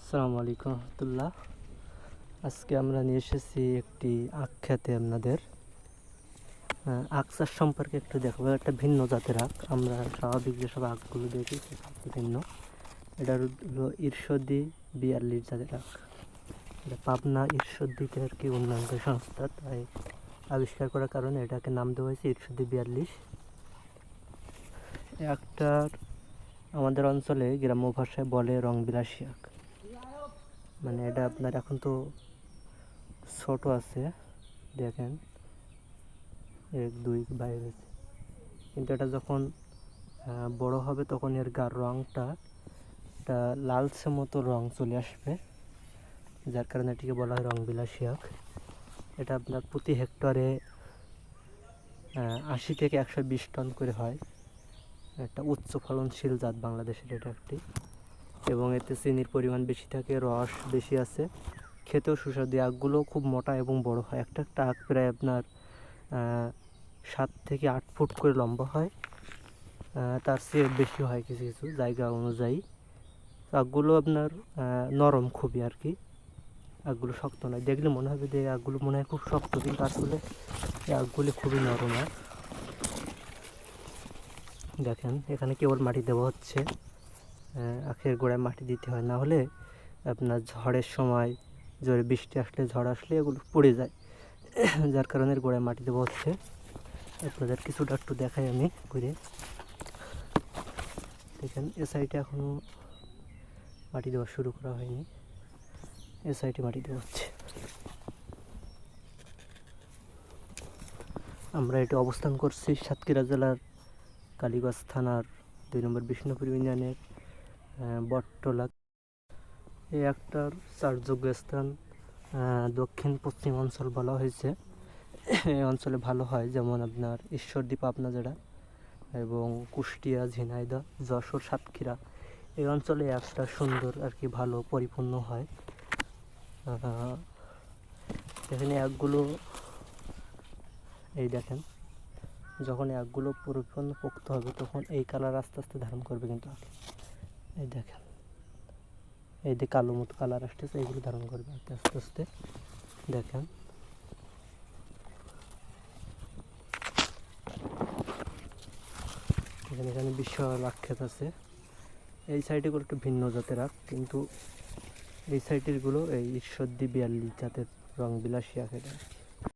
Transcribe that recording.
আসসালামু আলাইকুম রহমতুল্লাহ। আজকে আমরা নিয়ে এসেছি একটি আখ খেতে আপনাদের আখ চাষ সম্পর্কে একটু দেখাবো। একটা ভিন্ন জাতের আখ, আমরা স্বাভাবিক যেসব আখগুলো দেখি সেটা ভিন্ন। এটা হলো ঈর্ষদী 42 জাতের আখ। এটা পাবনা ঈর্ষদীতে আর কি উন্নয়নকারী সংস্থা তাই আবিষ্কার করার কারণে এটাকে নাম দেওয়া হয়েছে ঈর্ষদী 42। এই আখটার আমাদের অঞ্চলে গ্রাম্য ভাষায় বলে রংবিলাসী আখ। মানে এটা আপনার এখন তো ছোট আছে, দেখেন 1 2 বাইরে আছে, কিন্তু এটা যখন বড় হবে তখন এর গার রঙটা একটা লালচে মতো রং চলে আসবে, যার কারণে এটিকে বলা হয় রংবিলাসী আখ। এটা আপনার প্রতি হেক্টরে 80 থেকে 120 টন করে হয়। একটা উচ্চ ফলনশীল জাত বাংলাদেশের এটা একটি, এবং এতে চিনির পরিমাণ বেশি থাকে, রস বেশি আছে, খেতেও সুস্বাদু। আখগুলো খুব মোটা এবং বড় হয়। একটা একটা আখ প্রায় আপনার 7 থেকে 8 ফুট করে লম্বা হয়, তার চেয়ে বেশি হয় কিছু কিছু জায়গা অনুযায়ী। আখগুলো আপনার নরম খুবই আর কি, আখগুলো শক্ত নয়। দেখলে মনে হবে যে আখগুলো মনে হয় খুব শক্ত, কিন্তু আসলে এই আখগুলি খুবই নরম আখ। দেখেন এখানে কেবল মাটি দেওয়া হচ্ছে, আখের গোড়ায় মাটি দিতে হয়, না হলে আপনার ঝড়ের সময় জোরে বৃষ্টি আসলে ঝড় আসলে এগুলো পড়ে যায়, যার কারণে গোড়ায় মাটি দেওয়া হচ্ছে। আপনাদের কিছুটা একটু দেখাই আমি ঘুরে। দেখেন এ সাইডে এখনও মাটি দেওয়া শুরু করা হয়নি, এ সাইডে মাটি দেওয়া হচ্ছে। আমরা এটা অবস্থান করছি সাতক্ষীরা জেলার কালীগঞ্জ থানার 2 নম্বর বিষ্ণুপুর ইউনিয়নের বটতলা। এই একটার চাষযোগ্য স্থান দক্ষিণ পশ্চিম অঞ্চল বলা হয়েছে। এই অঞ্চলে ভালো হয়, যেমন আপনার ঈশ্বরদী, পাবনা জেলা এবং কুষ্টিয়া, ঝিনাইদহ, যশোর, সাতক্ষীরা এই অঞ্চলে একটা সুন্দর আর কি ভালো পরিপূর্ণ হয়। এখানে একগুলো এই দেখেন, যখন একগুলো পরিপূর্ণ পোক্ত হবে তখন এই কালার আস্তে আস্তে ধারণ করবে, কিন্তু এই দেখেন এই যে কালো মতো কালার আসতেছে, এইগুলো ধারণ করবে আস্তে আস্তে। দেখেন এখানে বিশাল আখ ক্ষেত আছে। এই সাইডেগুলো একটু ভিন্ন জাতের আখ, কিন্তু এই সাইডেরগুলো এই ঈশ্বরদী 42 জাতের রংবিলাসী আখ। এটা